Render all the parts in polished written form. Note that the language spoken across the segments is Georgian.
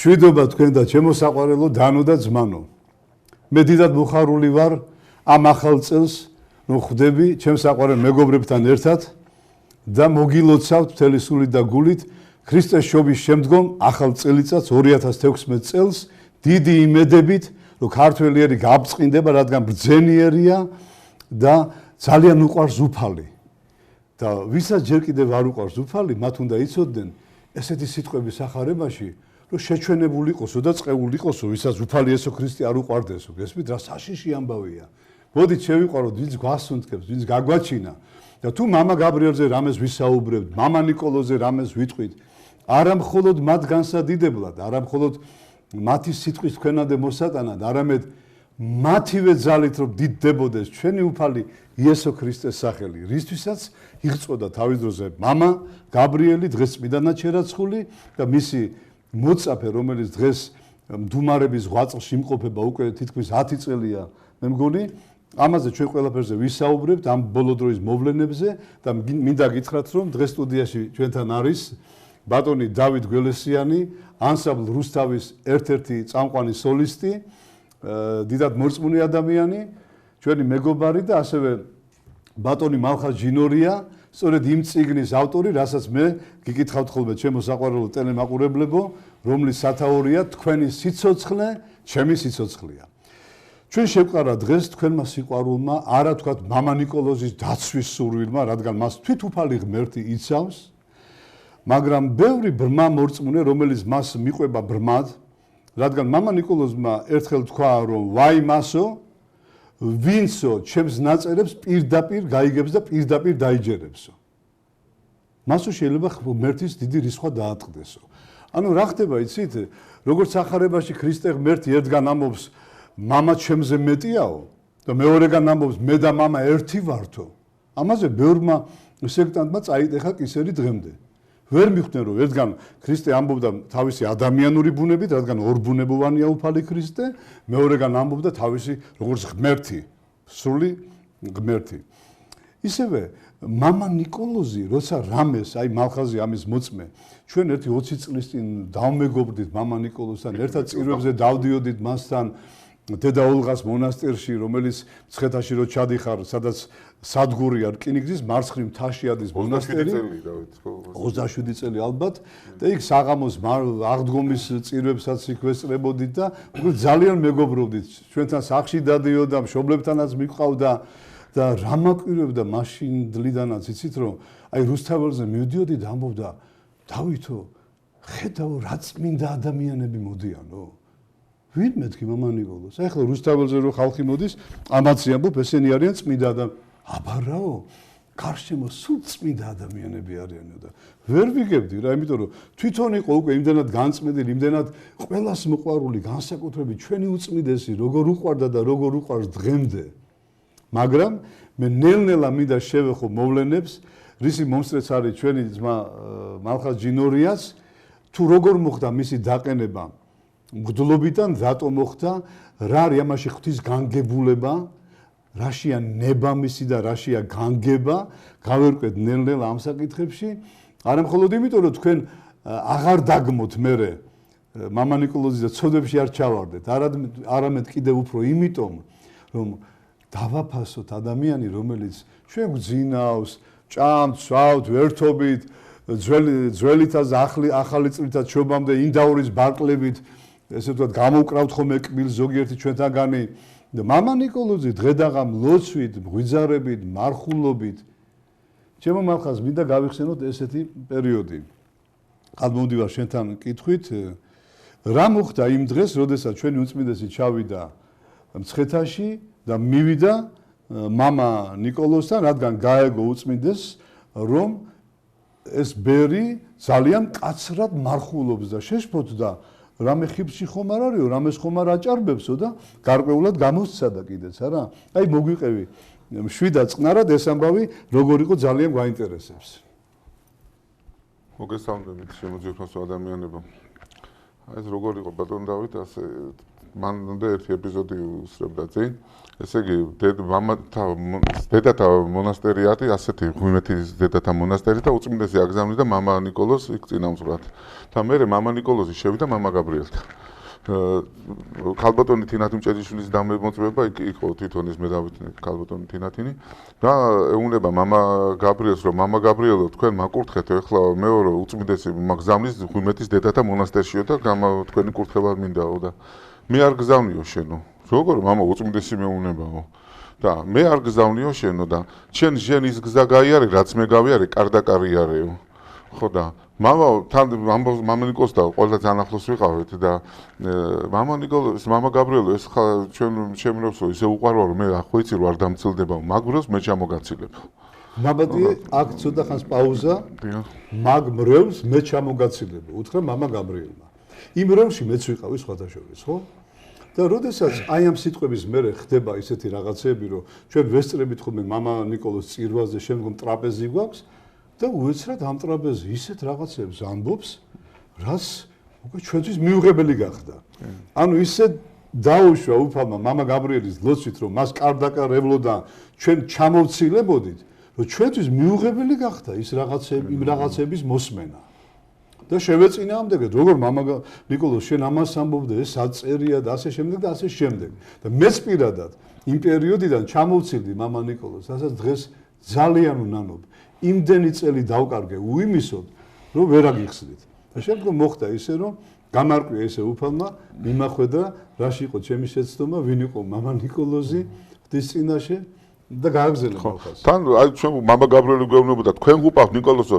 შვიდობა თქვენ და ჩემო საყვარელო დანო და ძმანო. მე დიდად მოხარული ვარ ამ ახალ წელს, რომ ხვდები ჩემ საყვარელ მეგობრებთან ერთად და მოგილოცავთ მთელი სულით და გულით ქრისტეს შობის შემდგომ ახალ წელიწადს 2016 წელს დიდი იმედებით, რომ ქართველიერი გააბწყინდება, რადგან ბრძენიერია და ძალიან უყვარს უფალი. და ვისაც ჯერ კიდევ არ უყვარს უფალი, მათ უნდა იცოდნენ ესეთი სიტყვების ახარებაში, რომ შეჩვენებული იყოსო და წეული იყოსო, ვისაც უფალი იესო ქრისტე არ უყვარდესო. გესმით, რა საშიში ამბავია. მოდით შევიყვაროთ, ვინც გვასუნთქებს, ვინც გაგვაჩინა და თუ მამა გაბრიელზე რამეს ვისაუბრებთ, მამა ნიკოლოზზე რამეს ვიტყვით, არა მხოლოდ მათ განსადიდებლად, არა მხოლოდ მათი სიტყვის თქვენამდე მოსატანად, არამედ მათივე ძალით რომ დიდდებოდეს ჩვენი უფალი იესო ქრისტეს სახელი, რისთვისაც იღწოდა თავის დროზე მამა გაბრიელი, დღეს წმიდანად შერაცხული და მისი მოწაფე, რომელიც დღეს მდუმარების ღვაწლში იმყოფება უკვე თითქმის 10 წელია, მე მგონი, ამაზე ჩვენ ყველაფერზე ვისაუბრებთ, ამ ბოლო დროის მოვლენებზე და მინდა გითხრათ, რომ დღეს სტუდიაში ჩვენთან არის ბატონი დავით გველესიანი, ანსამბლ რუსთავის ერთ-ერთი წამყვანი სოლისტი, დიდად მორწმუნე ადამიანი, ჩვენი მეგობარი და ასევე ბატონი მალხაზ ჯინორია, სწორედ იმ წიგნის ავტორი, რასაც მე გიკითხავთ ხოლმე ჩემო საყვარელო ტელემაყურებლებო, რომლის სათაურია თქვენი სიცოცხლე, ჩემი სიცოცხლეა. ჩვენ შევყარა დღეს თქვენმა სიყვარულმა, არა თქვათ მამა ნიკოლოზის დაცვის სურვილმა, რადგან მას თვითუფალი ღმერთი იცავს, მაგრამ ბევრი ბრმა მორწმუნე, რომელიც მას მიყვება ბრმად, რადგან მამა ნიკოლოზმა ერთხელ თქვა, რომ ვაი მასო, ვინცო ჩემს ნაწერებს პირდაპირ გაიგებს და პირდაპირ დაიჯერებსო. მასო შეიძლება ღმერთის დიდი რისხვა დაატყდესო. ანუ რა ხდება იცით, როგორც ახარებაში ქრისტე ღმერთი ერთგან ამბობს მამა ჩემზე მეტიაო და მეორეგან ამბობს მე და მამა ერთი ვართო. ამაზე ბევრმა სექტანტმა წაიტეხა კისერი დღემდე. ვერ მიხვდნენ რომ ერთგან ქრისტე ამბობდა თავისი ადამიანური ბუნებით, რადგან ორბუნებოვანია უფალი ქრისტე, მეორეგან ამბობდა თავისი როგორც ღმერთი, სრული ღმერთი. ისევე მამა ნიკოლოზი, როცა რამეს, აი მალხაზი ამის მოწმე, ჩვენ ერთი 20 წლის წინ დავმეგობრდით მამა ნიკოლოზთან, ერთად წირვებზე დავდიოდით მასთან დედა ოლღას მონასტერში, რომელიც მცხეთაში რო ჩადიხარ, სადაც სადგურია რკინიგზის მარცხნივ მთაში ადის მონასტერი 27 წელი ალბათ და იქ საღამოს აღდგომის წირვებსაც იქ ვესწრებოდით და ძალიან მეგობრობდით. ჩვენთან სახლში დადიოდა, მშობლებთანაც მიყვავდა და რა მაკვირვებდა მაშინ დლიდანაც იცით რომ აი რუსთაველზე მივდიოდი და ამბობდა დავითო, ხედავ რა წმინდა ადამიანები მოდიანო. ვინ მეთქი მამა ნიკოლოზს? აი ახლა რუსთაველზე რო ხალხი მოდის, ამაც ამბობ, ესენი არიან წმინდა ადამიანები. აბარაო, გარშემო სულ წმინდა ადამიანები არიანო და ვერ ვიგებდი რა, იმიტომ რომ თვითონ იყო უკვე იმდენად განწმენდილი, იმდენად ყველას მოყვარული, განსაკუთრებით ჩვენი უწმიდესი, როგორ უყვარდა და როგორ უყვარს დღემდე. მაგრამ მე ნელ-ნელა მინდა შევეხო მოვლენებს, რისი მომსწრეც არის ჩვენი ძმა მალხაზ ჯინორიას, თუ როგორ მოხდა მისი დაყენება მგდლობიდან, რატო მოხდა, რა არის ამაში ღვთის განგებულება, რაშია ნება მისი და რაშია განგება, გავერკვეთ ნელ-ნელა ამ საკითხებში, არა მხოლოდ იმიტომ, რომ თქვენ აღარ დაგმოთ მერე მამა ნიკოლოზის და ცოდვებში არ ჩავარდეთ, არამედ კიდევ უფრო იმიტომ, რომ დავაფასოთ ადამიანი, რომელიც ჩვენ გვძინავს, ჭამთ, სვავთ, ვერთობით, ძველითაც ახალი წლითაც შობამდე ინდაურის ბარკლებით, ესე ვთქვათ, გამოვკრავთ ხოლმე კბილს ზოგიერთი ჩვენთაგანი და მამა ნიკოლოზი დღედაღამ ლოცვით, მღვიძარებით, მარხულობით. ჩემო მალხაზ, მინდა გავიხსენოთ ესეთი პერიოდი. გადმოვდივარ შენთან კითხვით, რა მოხდა იმ დღეს, როდესაც ჩვენი უწმიდესი ჩავიდა მცხეთაში და მივიდა მამა ნიკოლოზთან, რადგან გაეგო უწმიდეს, რომ ეს ბერი ძალიან კაცრად მარხულობს და შეშფოთდა რამე ხიფში ხომ არ არისო, რამეს ხომ არ აჭარბებსო და გარკვეულად გამოსცადა კიდეც არა. აი მოგვიყევი შვიდა წყნარად ეს ამბავი როგორ იყო ძალიან გვაინტერესებს. მოგესალმებით შემოძიებას ადამიანებო. აი ეს როგორ იყო ბატონ დავით ასე მან უნდა ერთი ეპიზოდი უსწრებდა წინ. ესე იგი დედათა მონასტერი არის ასეთი ღმერთის დედათა მონასტერი და უწმინდესი აგზავნიდა მამა ნიკოლოზს იქ წინამძღვრად. და მე მამა ნიკოლოზი შევიდა მამა გაბრიელთან. ქალბატონი თინათიმჭეჯიშვილის დამემოწმება იქ იყო თვითონ ის მე დავით ქალბატონი თინათინი და ეუბნება მამა გაბრიელს რომ მამა გაბრიელო თქვენ მაკურთხეთ ეხლა მეორე უწმინდესი მაგზავნის ღმერთის დედათა მონასტერშიო და თქვენი კურთხება მინდაო და მე არ გზავნიო შენო როგორ მამა უწმინდესი მეუბნებაო და მე არ გზავნიო შენო და შენ ის გზა გაიარე რაც მე გავიარე კარდაკარიარეო ხო და მამა თან მამა ნიკოლოზ და ყველა თანახლოს ვიყავით და მამა ნიკოლოზ მამა გაბრიელო ეს ჩვენ შემნებსო ისე უყარვა რომ მე ახო იცი რომ არ დამცილდება მაგროს მე ჩამოგაცილებ მაბადია აქ ცოტა ხანს პაუზა მაგ მრევლს მე ჩამოგაცილებ უთხრა მამა გაბრიელმა იმ რემში მეც ვიყავი სხვათა შორის ხო და როდესაც აი ამ სიტყვების მერე ხდება ისეთი რაღაცეები რომ ჩვენ ვესწრებით ხოლმე მამა ნიკოლოზ წირვაზე შემდგომ ტრაპეზი გვაქვს და უეცრად ამ ტრაპეზზე ისეთ რაღაცებს ამბობს, რაც უკვე ჩვენთვის მიუღებელი გახდა. ანუ ისე დაუშვა უფალმა მამა გაბრიელის ლოცვით, რომ მას კარდაკარებლოდა ჩვენ ჩამოვცილებოდით, რომ ჩვენთვის მიუღებელი გახდა ის იმ რაღაცების მოსმენა. და შევეწინააღმდეგეთ, როგორ მამა ნიკოლოზ შენ ამას ამბობდა, ეს აწერია და ასე შემდეგ და ასე შემდეგ. და მეც პირადად იმ პერიოდიდან ჩამოვცილდი მამა ნიკოლოზს, რასაც დღეს ძალიან უნანობ. იმდენი წელი დავკარგე უიმისოდ, რომ ვერ აგიხსნით. და შემდგომ მოხდა ისე, რომ გამარკვია ესე უფალმა, მიმახვედა, რაში იყო ჩემი შეცდომა, ვინ იყო მამა ნიკოლოზი ღვთის წინაშე და გააგზელე ხალხს. თან აი ჩვენ მამა გაბრიელი გვეუბნებოდა, თქვენ გუყავთ ნიკოლოზო,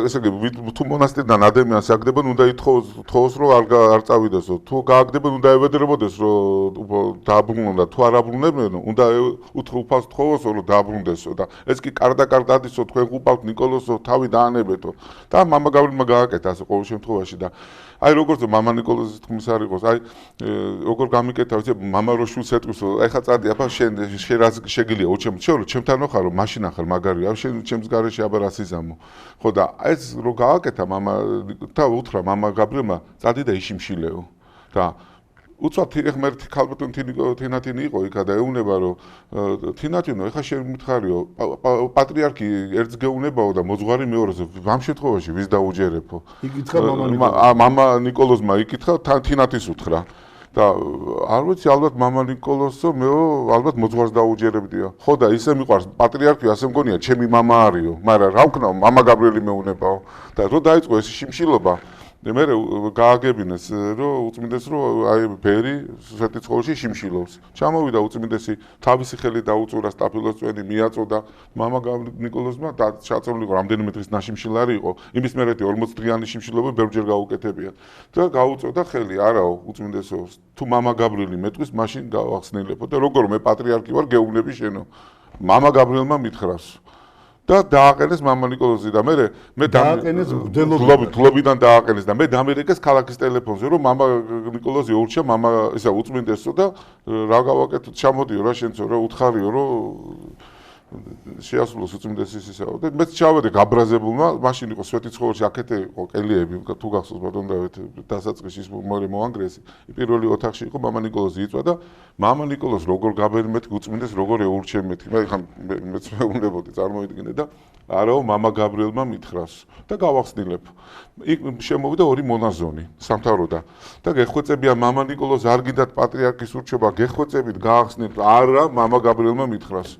ესე იგი თუ მონასტერიდან ადამიანს აგდებენ, უნდა ითხოვოს, რომ არ წავიდესო. თუ გააგდებენ, უნდა ევედრებოდეს, რომ დააბრუნონ და თუ არ აბრუნებენ, უნდა უფალს თხოვოსო, რომ დააბრუნდესო და ეს კი კარდაკარდადისო, თქვენ გუყავთ ნიკოლოზო, თავი დაანებეთო. და მამა გაბრიელმა გააკეთა ასე ყოველ შემთხვევაში და აი როგორც მამა ნიკოლოზის თქმის არ იყოს, აი როგორ გამიკეთა, ვიცი, მამა რო შულს ეტყვისო, აი ხა წადი, აბა შენ რაც შეგიძლია უჩემ, ჩემთან ხარო, მაშინ ახალ მაგარია, შენ ჩემს გარეშე აბა რას იზამო. ხო და ეს რო გააკეთა მამა და უთხრა მამა გაბრიელმა, წადი და იშიმშილეო. და უცბად ღმერთი ქალბატონი თინათინი იყო იქა და ეუბნება რომ თინათინო ეხა შენ მითხარიო პატრიარქი ერთს გეუნებაო და მოძღვარი მეორეზე ამ შემთხვევაში ვის დაუჯერებო იკითხა მამა ნიკოლოზმა იკითხა თინათის უთხრა და არ ვიცი ალბათ მამა ნიკოლოზო მეო ალბათ მოძღვარს დაუჯერებდია ხო და ისე მიყვარს პატრიარქი ასე მგონია ჩემი მამა არისო მაგრამ რა ვქნა მამა გაბრიელი მეუნებაო და რო დაიწყო ეს შიმშილობა მე გააგებინეს რომ უწმინდეს რომ აი ბერი სვეტიცხოვში შიმშილობს ჩამოვიდა უწმინდესი თავისი ხელით დაუწურა სტაფილოს წვენი მიაწოდა მამა ნიკოლოზმა და ჩაწოლილი იყო რამდენიმე დღის ნაშიმშილარი იყო იმის მერეთი 40 დღიანი შიმშილობა ბევრჯერ გაუკეთებიათ და გაუწოდა ხელი არაო უწმინდესო თუ მამა გაბრიელი მეტყვის მაშინ გავახსნილებო და როგორ მე პატრიარქი ვარ გეუბნები შენო მამა გაბრიელმა მითხრას და დააყენეს მამა ნიკოლოზი და მე დააყენეს გლობიდან დააყენეს და მე დამერეკეს ქალაქის ტელეფონზე რომ მამა ნიკოლოზი ურჩა მამა ისა უწმინდესო და რა გავაკეთოთ ჩამოდიო რა შენცო რა უთხარიო რომ შეასრულოს უწმინდესის ისაო და მეც ჩავედი გაბრაზებულმა მაშინ იყო სვეტიცხოველში აქეთე იყო კელიები თუ გახსოვს ბატონ დავით დასაწყისში ის მოანგრესი პირველი ოთახში იყო მამა ნიკოლოზი იწვა და მამა ნიკოლოზ როგორ გაბერმეთ უწმინდეს როგორ ეურჩემეთ მე ხან მეც მეუნებოდი წარმოვიდგინე და არაო მამა გაბრიელმა მითხრას და გავახსნილებ იქ შემოვიდა ორი მონაზონი სამთავროდან და გეხვეწებია მამა ნიკოლოზ არ გინდათ პატრიარქის ურჩება გეხვეწებით გაახსნით არა მამა გაბრიელმა მითხრას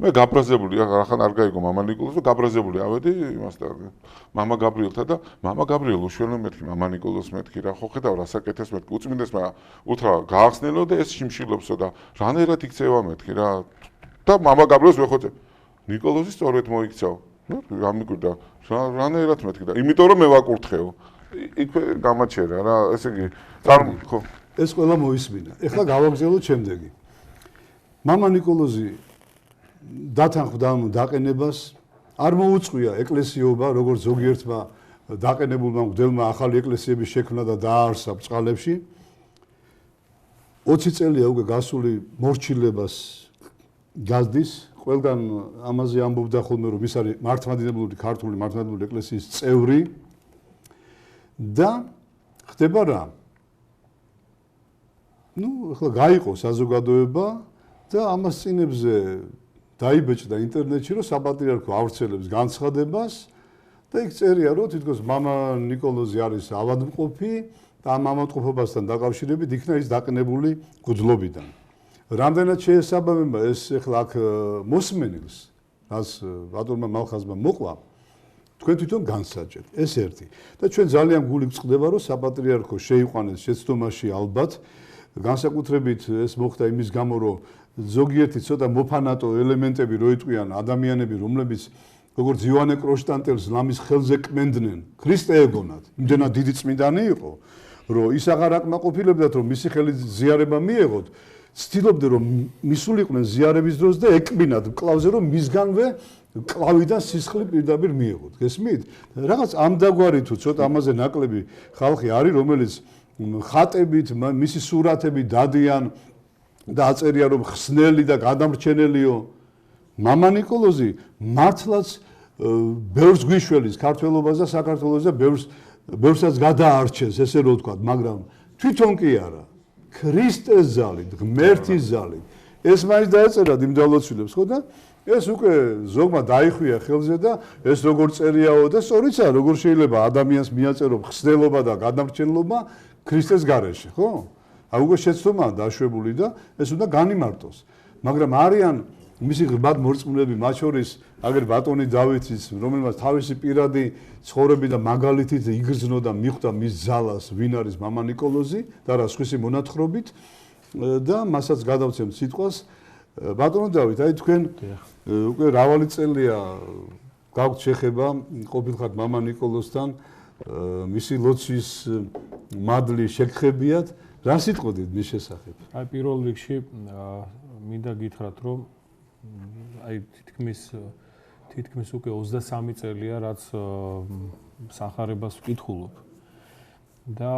მე გაბრაზებული ახლა არ გაიგო მამა ნიკოლოზ და გაბრაზებული ავედი იმასთან მამა გაბრიელთან და მამა გაბრიელ უშველო მეთქი მამა ნიკოლოზ მეთქი რა ხო ხედავ რა საკეთეს მეთქი უწმინდესმა უთხრა გაახსნელო და ეს შიმშილობსო და რანაირად იქცევა მეთქი რა და მამა გაბრიელს ვეხოცე ნიკოლოზი სწორედ მოიქცაო გამიკვირდა რანაირად მეთქი და იმიტომ რომ მე ვაკურთხეო იქვე გამაჩერა რა ესე იგი ხო ეს ყველა მოისმინა ეხლა გავაგზავნოთ შემდეგი მამა ნიკოლოზი დათანხმდა ამ დაყენებას არ მოუწყვია ეკლესიობა როგორც ზოგიერთმა დაყენებულმა მღვდელმა ახალი ეკლესიების შექმნა და დააარსა ბრწყალებში. 20 წელია უკვე გასული მორჩილებას გაზდის, ყველგან ამაზე ამბობდა ხოლმე რომ ის არის მართლმადიდებლური ქართული მართლმადიდებლური ეკლესიის წევრი და ხდება რა? ახლა გაიყო საზოგადოება და ამას წინებზე დაიბეჭდა ინტერნეტში რომ საპატრიარქო ავრცელებს განცხადებას და იქ წერია რომ თითქოს მამა ნიკოლოზი არის ავადმყოფი და ამ ავადმყოფობასთან დაკავშირებით იქნა ის დაყენებული გუდლობიდან. რამდენად შეესაბამება ეს ახლა აქ მოსმენილს, რაც ბატონმა მალხაზმა მოყვა, თქვენ თვითონ განსაჯეთ. ეს ერთი. და ჩვენ ძალიან გული გვწყდება რომ საპატრიარქო შეიყვანეს შეცდომაში ალბათ განსაკუთრებით ეს მოხდა იმის გამო რომ ზოგიერთი ცოტა მოფანატო ელემენტები რო იტყვიან ადამიანები რომლებიც როგორც იოანე კრონშტანტელს ლამის ხელზე კმენდნენ ქრისტე ეგონათ იმდენად დიდი წმინდანი იყო რომ ის აღარ აკმაყოფილებდათ რომ მისი ხელით ზიარება მიეღოთ ცდილობდნენ რომ მისულიყვნენ ზიარების დროს და ეკბინათ კლავზე რომ მისგანვე კლავიდან სისხლი პირდაპირ მიეღოთ გესმით რაღაც ამდაგვარი თუ ცოტა ამაზე ნაკლები ხალხი არის რომელიც ხატებით მისი სურათები დადიან და აწერია რომ ხსნელი და გადამრჩენელიო მამა ნიკოლოზი მართლაც ბევრს გვიშველის ქართველობას და საქართველოს და ბევრსაც გადაარჩენს ესე რომ ვთქვათ მაგრამ თვითონ კი არა ქრისტეს ზალით ღმერთის ზალით ეს მაინც დაეწერა იმდალოცილებს ხო და ეს უკვე ზოგმა დაიხვია ხელზე და ეს როგორ წერიაო და სწორიცაა როგორ შეიძლება ადამიანს მიაწერო ხსნელობა და გადამრჩენლობა ქრისტეს გარეშე ხო? აი უკვე შეცდომაა დაშვებული და ეს უნდა განიმარტოს. მაგრამ არიან მისი ღრმად მორწმუნეები, მათ შორის აგერ ბატონი დავითის, რომელმაც თავისი პირადი ცხოვრები და მაგალითით იგრძნო და მიხვდა მის ძალას, ვინ არის მამა ნიკოლოზი და რა სხვისი მონათხრობით და მასაც გადავცემთ სიტყვას. ბატონო დავით, აი თქვენ უკვე მრავალი წელია გაქვთ შეხება ყოფილხართ მამა ნიკოლოზთან მისი ლოცვის მადლი შეგხებიათ რა სიტყოდით მის შესახებ? აი პირველ რიგში მინდა გითხრათ რომ აი თითქმის უკვე 23 წელია რაც სახარებას ვკითხულობ და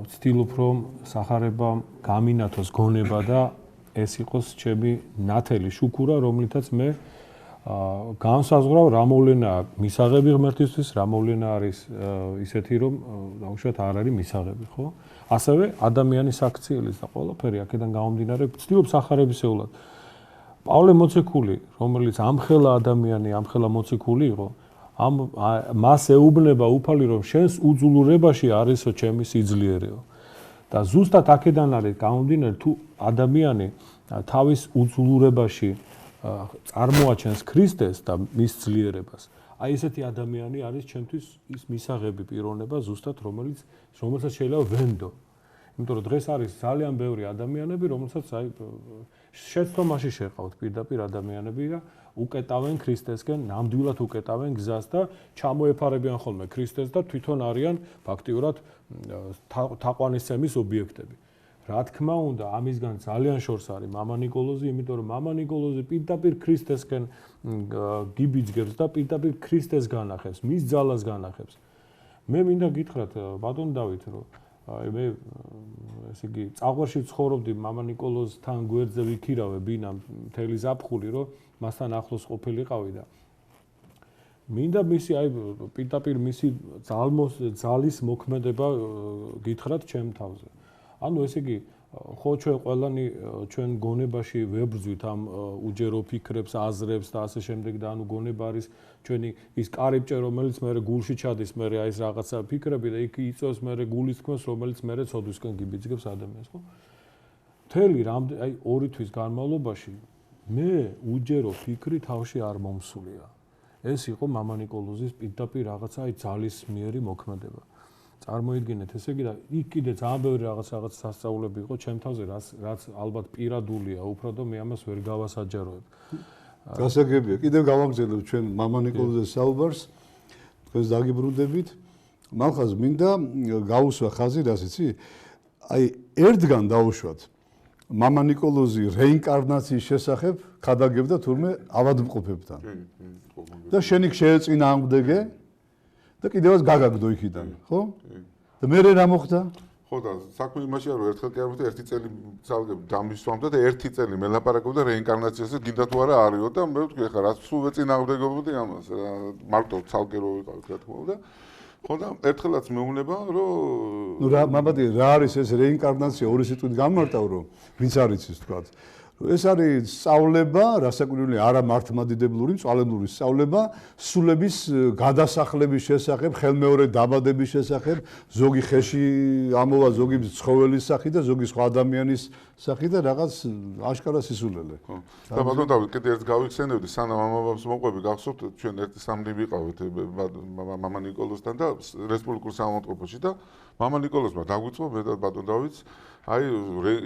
ვცდილობ რომ სახარება გამინათოს გონება და ეს იყოს ჩემი ნათელი შუქურა რომლითაც მე განსაზღვრავ რა მოვლენაა მისაღები ღმერთისთვის რა მოვლენა არის ისეთი რომ დაუშვათ არ არის მისაღები ხო ასევე ადამიანის აქციელიც და ყველაფერი აქედან გამომდინარე ვცდილობ სახარებისეულად პავლე მოციქული რომელიც ამხელა ადამიანი ამხელა მოციქული იყო მას ეუბნება უფალი რომ შენს უძულურებაში არისო ჩემი სიძლიერეო და ზუსტად აქედან არის გამომდინარე თუ ადამიანი თავის უძულურებაში წარმოაჩენს ქრისტეს და მის ძლიერებას. აი ესეთი ადამიანი არის ჩემთვის ის მისაღები პიროვნება ზუსტად რომელსაც შეიძლება ვენდო. იმიტომ რომ დღეს არის ძალიან ბევრი ადამიანები, რომელსაც აი შეცდომაში შეყავთ პირდაპირ ადამიანები და უკეტავენ ქრისტესკენ, ნამდვილად უკეტავენ გზას და ჩამოეფარებიან ხოლმე ქრისტეს და თვითონ არიან ფაქტიურად თაყვანისცემის ობიექტები. რა თქმა უნდა, ამისგან ძალიან შორს არის მამა ნიკოლოზი, იმიტომ რომ მამა ნიკოლოზი პირდაპირ ქრისტესკენ გიბიძგებს და პირდაპირ ქრისტეს განახებს, მის ძალას განახებს. მე მინდა გითხრათ ბატონ დავით, რომ მე ესე იგი წაღვარში ცხოვრობდი მამა ნიკოლოზთან გვერდზე ვიქირავე ბინა მთელი ზაფხული, რომ მასთან ახლოს ყოფილიყავი და მინდა მისი აი პირდაპირ მისი ძალის მოქმედება გითხრათ ჩემ თავზე. ანუ ესე იგი ხო ჩვენ ყველანი ჩვენ გონებაში ვებრძვით ამ უჯერო ფიქრებს, აზრებს და ასე შემდეგ და ანუ გონება არის ჩვენი ის კარიბჭე რომელიც მე გულში ჩადის მე აი ეს რაღაცა ფიქრები და იქ იწევს მე გულის თქმას რომელიც მე ცოდვისკენ გიბიძგებს ადამიანს ხო? მთელი აი 2 თვის განმავლობაში მე უჯერო ფიქრი თავში არ მომსულია. ეს იყო მამა ნიკოლოზის პირდაპირ რაღაცა აი ძალისმიერი მოქმედება. წარმოიდგინეთ ესე იგი და იქ კიდე ძალიან ბევრი რაღაც სასწაულები იყო ჩემ თავზე რაც ალბათ პირადულია უფრო და მე ამას ვერ გავასაჯაროებ. გასაგებია კიდევ გავაგზავნებ ჩვენ მამა ნიკოლოზის საუბარს თქვენს დაგიბრუნდებით მალხაზ მინდა გაუსვა ხაზი რას იცი აი ერთგან დაუშვათ მამა ნიკოლოზი რეინკარნაციის შესახებ ხადაგებდა თურმე ავადმყოფებთან და შენი შეეწინა ამგდეგე და კიდევაც გაგაგდო იქიდან, ხო? და მე რა მოხდა? ხო და საქმე იმაშია რომ ერთხელ კი არ მივხვდი ერთი წელი ძალგებ დამისვამდა და ერთი წელი მელაპარაკობდა რეინკარნაციაზე გინდა თუ არა არისო და მე ვთქვი ხა რაც სულ ეწინააღმდეგებოდი ამას მარტო ცალკე რო ვიყავ რა თქმა უნდა ხო და ერთხელაც მეუბნება რომ ნუ რა მამადი რა არის ეს რეინკარნაცია ორი სიტყვით გამარტავ რომ ვინც არის ის თქვა ეს არის სწავლება, რასაკვირველია, არა მართლმადიდებლური, მწვალებლური სწავლება, სულების გადასახლების შესახებ, ხელმეორე დაბადების შესახებ, ზოგი ხეში ამოვა, ზოგი ცხოველის სახით და ზოგი სხვა ადამიანის სახით და რაღაც აშკარა სისულელე. და ბატონო დავით, კიდე ერთ გავიხსენებდი, სანამ ამაბავს მოყვები, გახსოვთ, ჩვენ ერთი სამნი ვიყავით მამა ნიკოლოსთან და რესპუბლიკურ სამომწყობლოში და მამა ნიკოლოსმა დაგვიწყო მე და ბატონ დავითს აი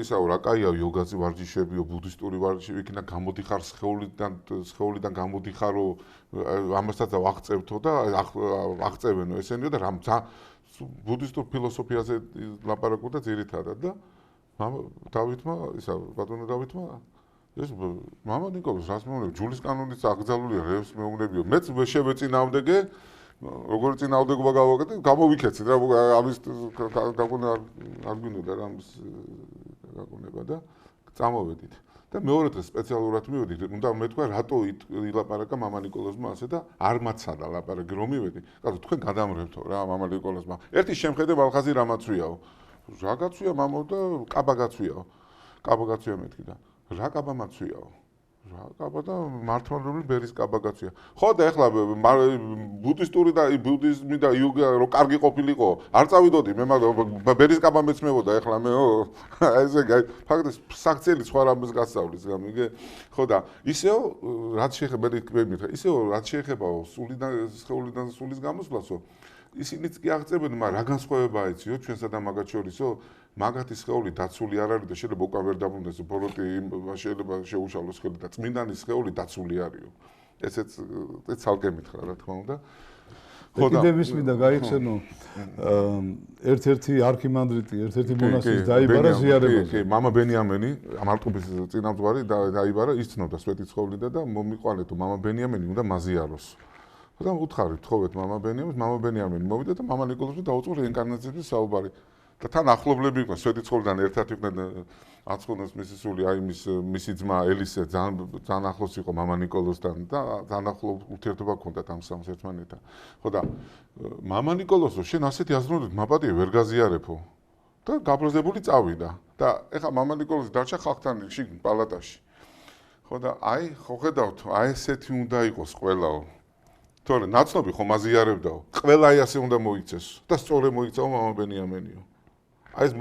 ისაო რა კაია იოგაზე ვარჯიშებიო ბუდისტური ვარჯიშები იქიდან გამოდიხარ სხეულიდან გამოდიხარო ამასაც ვაღწევთო და აღწევენო ესენიო და რამ ბუდისტურ ფილოსოფიაზე ლაპარაკობდა ძირითადად და დავითმა ისა ბატონო დავითმა ეს მამა ნიკოლოს რას მეუბნები ჯულის კანონიც აკრძალულია რევს მეუბნებიო მეც შევეწინააღმდეგე როგორ წინააღმდეგობა გავაკეთე, გამოვიქეცით რა ამის გაგონა არ გვინდოდა რა ამის გაგონება და წამოვედით. და მეორე დღეს სპეციალურად მივედი, უნდა მეთქვა რატო ილაპარაკა მამა ნიკოლოსმა ასე და არ მაცადა ლაპარაკი რომ მივედი. კაცო თქვენ გადამრევთო რა მამა ნიკოლოსმა. ერთი შემხედე ბალხაზი რამაცვიაო. რა გაცვია მამო და კაბა გაცვიაო. კაბა გაცვია მეთქი და რა კაბა მაცვიაო. რა კაბა და მართლმადიდებლური ბერის კაბა გაცვია. ხო და ეხლა ბუდისტური და ბუდიზმი და იოგა რო კარგი ყოფილიყო, არ წავიდოდი მე მაგრამ ბერის კაბა მეცმებოდა ეხლა მეო. ესე ფაქტს საქციელი სხვა რამეს გასწავლის გამიგე. ხო და ისეო რაც შეეხება მე ისეო რაც შეეხებაო სულიდან სულის გამოსვლასო ისინიც კი აღწევენ, მაგრამ რა განსხვავებაა იციო ჩვენსა და მაგათ შორისო? მაგათი სხეული დაცული არ არის და შეიძლება უკან ვერ დაბრუნდეს ბოროტი შეიძლება შეუშალოს ხელი და წმინდანის სხეული დაცული არისო. ესეც ცალკე მითხრა რა თქმა უნდა. ხო და კიდევ ისმინდა გაიხსენო ერთ-ერთი არქიმანდრიტი, ერთ-ერთი მონასტრის დაიბარა ზიარებაზე. კი, მამა ბენიამენი, მარტყოფის წინამძღვარი დაიბარა, ის ცნობდა სვეტი ცხოვლიდა და მომიყვანეთო მამა ბენიამენი უნდა მაზიაროს. და უთხარით თხოვეთ მამა ბენიამენი მოვიდა და მამა ნიკოლოსი დაუწყო რეინკარნაციების საუბარი. და თან ახლობლები იყვნენ სვეტი ცხოვლიდან ერთად იყვნენ აცხონოს მისი სული აი მისი ძმა ელისე ძალიან ახლოს იყო მამა ნიკოლოსთან და ძალიან ახლო ურთიერთობა ჰქონდათ ამ სამს ერთმანეთთან. ხო და მამა ნიკოლოსო შენ ასეთი აზროვნებით მაპატიე ვერ გაზიარებო და გაბრაზებული წავიდა და ეხლა მამა ნიკოლოსი დარჩა ხალხთან შიგ პალატაში. ხო და აი ხო ხედავთ აი ესეთი უნდა იყოს ყველაო. თორე ნაცნობი ხომ აზიარებდაო. ყველა აი ასე უნდა მოიქცეს და სწორე მოიქცაო მამა ბენიამენიო. აი ეს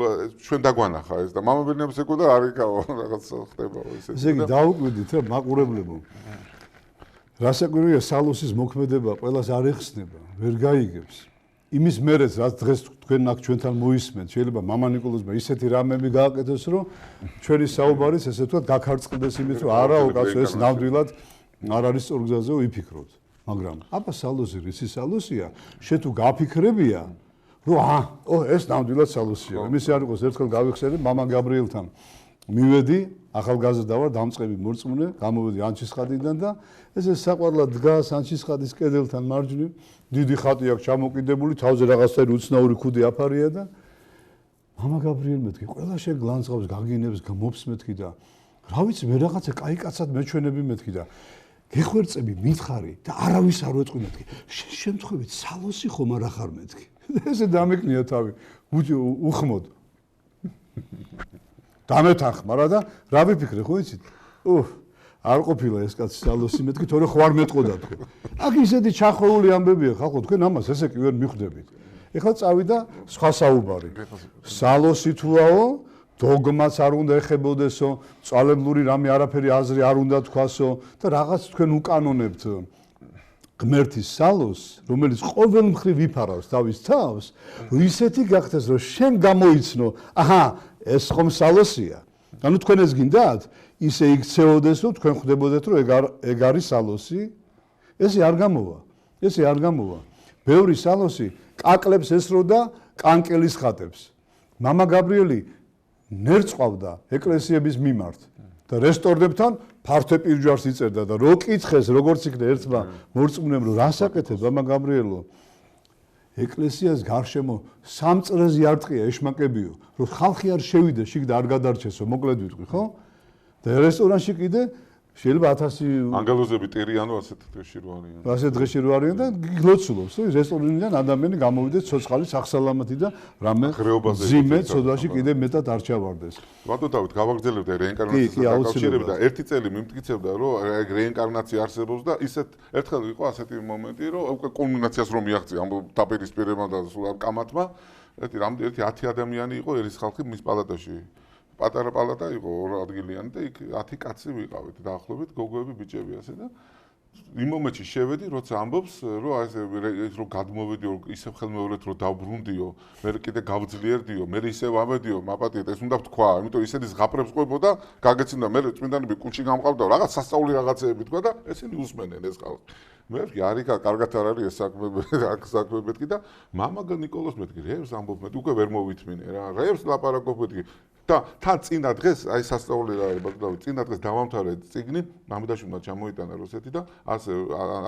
ჩვენ დაგვანახა ეს და მამა ბენიამენს ეკოდა არიქაო რაღაც ხდებაო ესე. ესე იგი დაუკვირდით რა მაყურებლებო. რასაკვირველია სალოსის მოქმედება ყველას არ ეხსნება, ვერ გაიგებს. იმის მერეც რაც დღეს თქვენ აქ ჩვენთან მოისმენთ, შეიძლება მამა ნიკოლოსმა ისეთი რამები გააკეთოს, რომ ჩვენი საუბარიც ესე ვთქვათ გაქარწყდეს იმით, რომ არაო კაცო ეს ნამდვილად არ არის სწორ გზაზე ვიფიქროთ. მაგრამ აბა სალოსი რისი სალოსია? შე თუ გაფიქრებია, რომ ეს ნამდვილად სალოსია. იმის არ იყოს ერთხელ გავიხსენე მამა გაბრიელთან. მივედი, ახალგაზრდა ვარ, დამწყები მორწმუნე, გამოვედი ანჩისხატიდან და ესე საყვარლად დგას ანჩისხატის კედელთან მარჯვნივ, დიდი ხატი აქვს ჩამოკიდებული, თავზე რაღაცა უცნაური ქუდი აფარია და მამა გაბრიელ მეთქი, ყველა შენ გლანძღავს, გაგინებს, გამოps მეთქი და რა ვიცი, მე რაღაცა კაი კაცად მეჩვენები მეთქი და გეხვერწები, მითხარი და არავის არ ვეთქვი მეთქი. შემთხვევით სალოსი ხომ არ ახარ მეთქი. ესე დამეკნია თავი, უხმოდ. დამეთანხმარა და რა ვიფიქრე, ხო იცით? არ ყოფილა ეს კაცი სალოსი მეთქი, თორე ხო არ მეტყოდა თქვენ. აქ ისეთი ჩახოვული ამბებია, ხალხო, თქვენ ამას ესე კი ვერ მიხვდებით. ეხლა წავიდა სხვა საუბარი. სალოსი თუაო, დოგმაც არ უნდა ეხებოდესო, წვალებლური რამე არაფერი აზრი არ უნდა თქვასო და რაღაც თქვენ უკანონებთ ღმერთის სალოს, რომელიც ყოველ მხრივ იფარავს თავის თავს, ისეთი გახდეს, რომ შენ გამოიცნო, ეს ხომ სალოსია. ანუ თქვენ ეს გინდათ, ისე იქცეოდეს, რომ თქვენ ხვდებოდეთ, რომ ეგ არის სალოსი? ესე არ გამოვა. ესე არ გამოვა. ბევრი სალოსი კაკლებს ესროდა კანკელის ხატებს. მამა გაბრიელი ნერწყვავდა ეკლესიების მიმართ და რესტორნებთან ფართო პირჯვარს იწერდა და რო კითხეს როგორც იქნა ერთმა მორწმუნემ რომ რას აკეთებ მამა გაბრიელო ეკლესიას გარშემო სამწრეზე არტყია ეშმაკებიო, რომ ხალხი არ შევიდეს შიგ და არ გადარჩესო, მოკლედ ვიტყვი, ხო? და რესტორანში კიდე შეიძლება 1000 ანგელოზები ტერიანო ასეთ დღეში რო არიან. ასეთ დღეში რო არიან და გლოცულობს, რომ რესტორნიდან ადამიანი გამოვიდეს ცოცხალი სახსალამათი და რამე ძიმე ცოდვაში კიდე მეტად არ ჩავარდეს. ბატონო დავით, გავაგრძელებდა რეინკარნაციასთან დაკავშირებით და ერთი წელი მიმტკიცებდა, რომ რეინკარნაცია არსებობს და ისეთ ერთხელ იყო ასეთი მომენტი, რომ უკვე კულმინაციას რომ მიაღწია ამ დაპირისპირებამ და სულ ამ კამათმა, ერთი 10 ადამიანი იყო ერის ხალხი მის პალატაში. პატარა პალატა იყო 2 ადგილიანი და იქ 10 კაცი ვიყავით დაახლოებით გოგოები ბიჭები ასე და იმ მომენტში შევედი როცა ამბობს რომ ასე რომ გადმოვედი ისევ ხელმეორედ რომ დავბრუნდიო მე კიდე გავძლიერდიო მე ისევ ამედიო მაპატიეთ ეს უნდა ვთქვა იმიტომ ისეთი ზღაპრებს ყვებოდა გაგეცინდა მე წმინდანები კუჩი გამყავდა რაღაც სასწაული რაღაცეები თქვა და ესენი უსმენენ ეს ხალხი მე არიქა კარგად არ არის ეს საქმე მეთქი და მამა ნიკოლოს მეთქი რევს ამბობ მე უკვე ვერ მოვითმინე რა რევს ლაპარაკობ მეთქი და თან წინა დღეს აი სასწაული რა არის ბატონო წინა დღეს დავამთავრე წიგნი მამუდაშვილმა ჩამოიტანა რუსეთი და ასე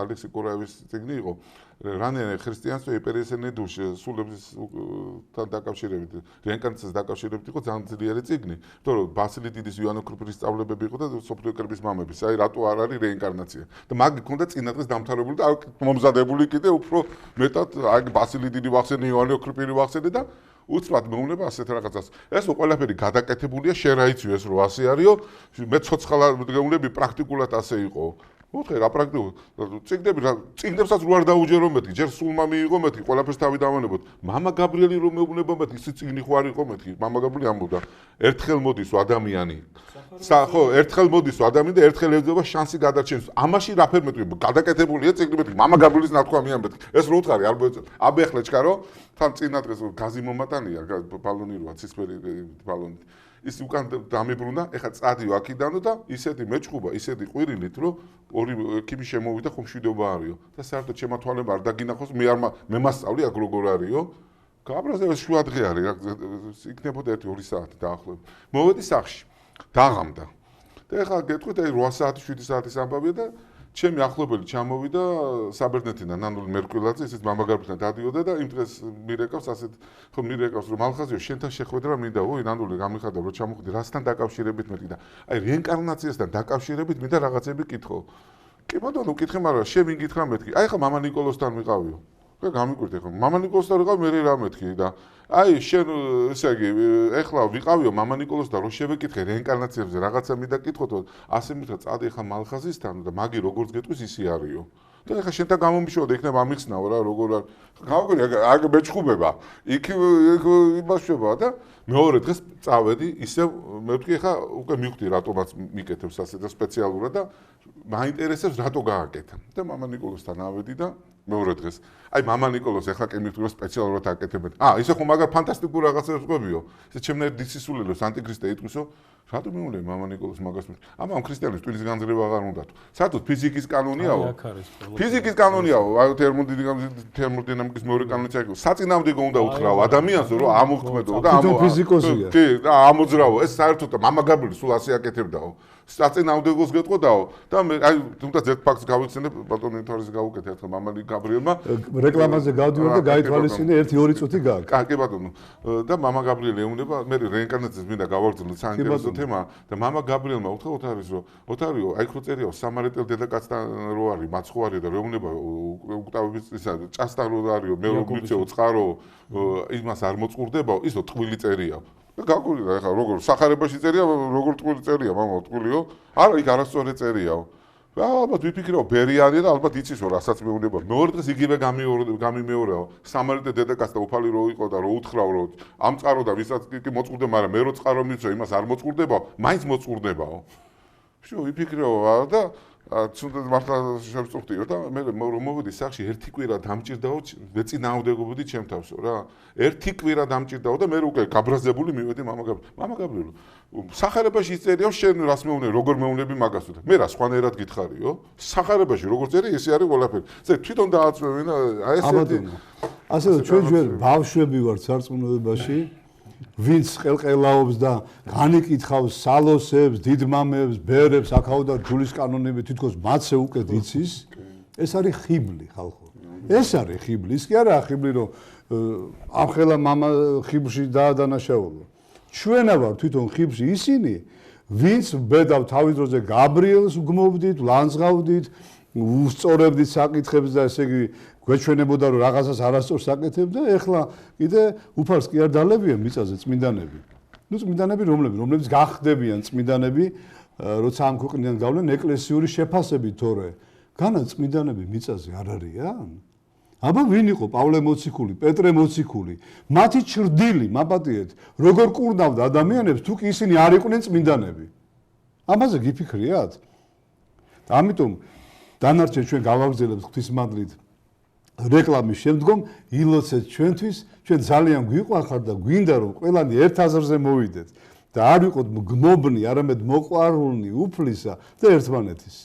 ალექსი კურაევის წიგნი იყო რანე ქრისტიანство и перенесенные души სულებთან დაკავშირებით რეინკარნაციას დაკავშირებით იყო ძალიან ძლიერი წიგნი იმიტომ რომ ბასილი დიდის ივანე კრუპირის სწავლებები იყო და სოფლიო კერპის მამების აი რატო არ არის რეინკარნაცია და მაგ გქონდა წინა დღეს დამთავრებული და მომზადებული კიდე უფრო მეტად აი ბასილი დიდი ვახსენე ივანე კრუპირი ვახსენე და უცბად მეუნება ასეთ რაღაცას. ეს ყველაფერი გადაკეთებულია, შერაიცი ეს 800 არისო, მე ცოცხალები პრაქტიკულად ასე იყო. მოხე რა პრაქტიკულად. წიგნებსაც რო არ დაუჯერო მეთქი, ჯერ სულმა მიიღო მეთქი, ყველაფერს თავი დავანებოთ. მამა გაბრიელი რომ მეუბნება მეთქი, ისი წიგნი ხო არ იყო მეთქი. მამა გაბრიელი ამბობდა, ერთხელ მოდის ადამიანი. ხო, ერთხელ მოდის ადამიანი და ერთხელ ეძება შანსი გადარჩენის. ამაში რა ფერ მეთქი, გადაკეთებულია წიგნი მეთქი, მამა გაბრიელის ნათქვა მიან მეთქი. ეს რო უთხარი, არ მოეწევ. აბე ახლა ჩქარო, თან წინა დღეს გაზი მომატანია, ბალონი როა, ცისფერი ბალონი. ის უკან დამებრუნა, ეხა წადიო აქიდანო და ისეთი მეჭხუბა, ისეთი ყვირილით, რომ ორი ექიმი შემოვიდა, ხომშვიდობა არისო. და საერთოდ ჩემმა თვალებმა არ დაგინახოს, მე მასწავლი აქ როგორ არისო. გაბრაზება შუა დღე არის, იქნებოდა 1-2 საათი დაახლოებით. მოვედი სახლში. დაღამდა. და ეხლა გეტყვით, აი 8 საათი, 7 საათის ამბავია და ჩემი ახლობელი ჩამოვიდა საბერძნეთიდან ნანული მერკვილაძე, ისიც მამაგარბიდან დადიოდა და იმ დღეს მირეკავს ასეთ ხო მირეკავს რომ ალხაზიო შენთან შეხვედრა მინდა, ой, ნანული გამიხადა რომ ჩამოხვდი, რასთან დაკავშირებით მეთქი და აი რეინკარნაციასთან დაკავშირებით მინდა რაღაცები კითხო. კი ბატონო, უკითხე, მაგრამ შენ ვინ გითხრა მეთქი? აი ხა მამა ნიკოლოსთან ვიყავიო. და გამიკვირდი ხო მამა ნიკოლოსთან ვიყავ მე რა მეთქი და აი შენ ესე იგი ეხლა ვიყავიო მამა ნიკოლოსთან რომ შევეკითხე რეინკარნაციებზე რაღაცა მინდა კითხოთ ასე მითხრა წადი ხა მალხაზისთან და მაგი როგორც გეტყვის ისი არისო და ეხლა შენთან გამომიშოვდა იქნება ამიხსნაო რა როგორ არ გავაკვირდი აგ მეჭხუბება იქ იმაშვება და მეორე დღეს წავედი ისევ მე ვთქვი ეხლა უკვე მივხვდი რატომაც მიკეთებს ასე და სპეციალურად და მაინტერესებს რატო გააკეთა და მამა ნიკოლოსთან ავედი და მეორე დღეს. აი მამა ნიკოლოს ეხლა კი მივხვდი რომ სპეციალურად აკეთებენ. ისე ხომ მაგარ ფანტასტიკურ რაღაცებს ყვებიო. ესე ჩემნაირ დისისულელოს ანტიქრისტე იტყვისო. რატო მიულე მამა ნიკოლოს მაგას მივხვდი. ამ ქრისტიანის ტვინის განძრება აღარ უნდა თუ. საერთოდ ფიზიკის კანონიაო. ფიზიკის კანონიაო. აი თერმოდინამიკის მეორე კანონიც არის. საწინააღმდეგო უნდა უთხრაო ადამიანს რომ ამოხმედო და ფიზიკოსია. კი, და ამოძრავო. ეს საერთოდ მამა გაბრიელი სულ ასე აკეთებდაო. საწინააღმდეგოს გეტყოდაო და მე აი თუნდაც ერთ ფაქტს გავიხსენებ ბატონო ინთვარის გავუკეთე ერთხელ მამა გაბრიელმა რეკლამაზე გავდივარ და გაითვალისწინე 1-2 წუთი გააკეთა. კი ბატონო და მამა გაბრიელი ეუნება მე რეინკარნაციას მინდა გავაგრძელო საინტერესო თემა და მამა გაბრიელმა უთხრა ოთარის რომ ოთარიო აი ხო წერია სამარეტელ დედაკაცთან რო არის მაცხოვარი და რეუნება უკტავების ისა ჭასთან რო არისო მე რო გვიწეო წყარო იმას არ მოწყურდებაო ისო ტყვილი წერია და გაგვირდა ეხლა როგორ სახარებაში წერია როგორ ტყვილი წერია მამა ტყვილიო არა იქ არასწორი წერიაო და ალბათ ვიფიქრეო ბერიანი და ალბათ იცისო რასაც მეუნება მეორე დღეს იგივე გამიმეორეო სამარიტე დედაკაცთა უფალი რო იყო და რო უთხრაო რომ ამ წყარო და ვისაც კი მოწყურდება მაგრამ მე რო წყარო მიწვე იმას არ მოწყურდებაო მაინც მოწყურდებაო შო ვიფიქრეო და თუნდაც მართლა შევწუხდიო და მე რომ მოვედი სახში ერთი კვირა დამჭირდაო ვეწინააღმდეგობოდი ჩემ თავსო რა ერთი კვირა დამჭირდაო და მე უკვე გაბრაზებული მივედი მამა გაბრიელო სახარებაში იწერიო შენ რას მეუნე როგორ მეუნები მაგას და მე რა სხვანაირად გითხარიო სახარებაში როგორ წერი ესე არის ყველაფერი ზე თვითონ დააწვევი და აი ესეთი ასე რომ ჩვენ ჯერ ბავშვები ვართ სარწმუნოებაში ვინც ყელყელაობს და განიკითხავს სალოსებს, დიდმამებს, ბერებს, აქაო და ჯულის კანონები თითქოს მათზე უკეთ იცის, ეს არის ხიბლი ხალხო. ეს არის ხიბლი. ის კი არა ხიბლი, რომ ამხელა მამა ხიბლში დაადანაშაულო. ჩვენა ვარ თვითონ ხიბლში ისინი, ვინც ბედავ თავის დროზე გაბრიელს უგმობდით, ლანძღავდით, უსწორებდით საკითხებს და ესე იგი გვეჩვენებოდა რომ რაღაცას არასწორს აკეთებ და ეხლა კიდე უფალს კი არ დალებიან მიწაზე წმინდანები. ნუ წმინდანები რომლებიც გახდებიან წმინდანები, როცა ამ ქვეყნიდან გავლენ ეკლესიური შეფასებით თორე განა წმინდანები მიწაზე არ არიან? აბა ვინ იყო პავლე მოციქული, პეტრე მოციქული? მათი ჩრდილი, მაპატიეთ, როგორ კურნავდა ადამიანებს თუ კი ისინი არ იყვნენ წმინდანები? ამაზე გიფიქრიათ? ამიტომ დანარჩენ ჩვენ გავაგრძელებთ ღვთისმადლით რეკლამის შემდგომ ილოცეთ ჩვენთვის, ჩვენ ძალიან გვიყვარხარ და გვინდა რომ ყველანი ერთ აზრზე მოვიდეთ და არ ვიყოთ გმობნი, არამედ მოყვარულნი უფლისა და ერთმანეთის.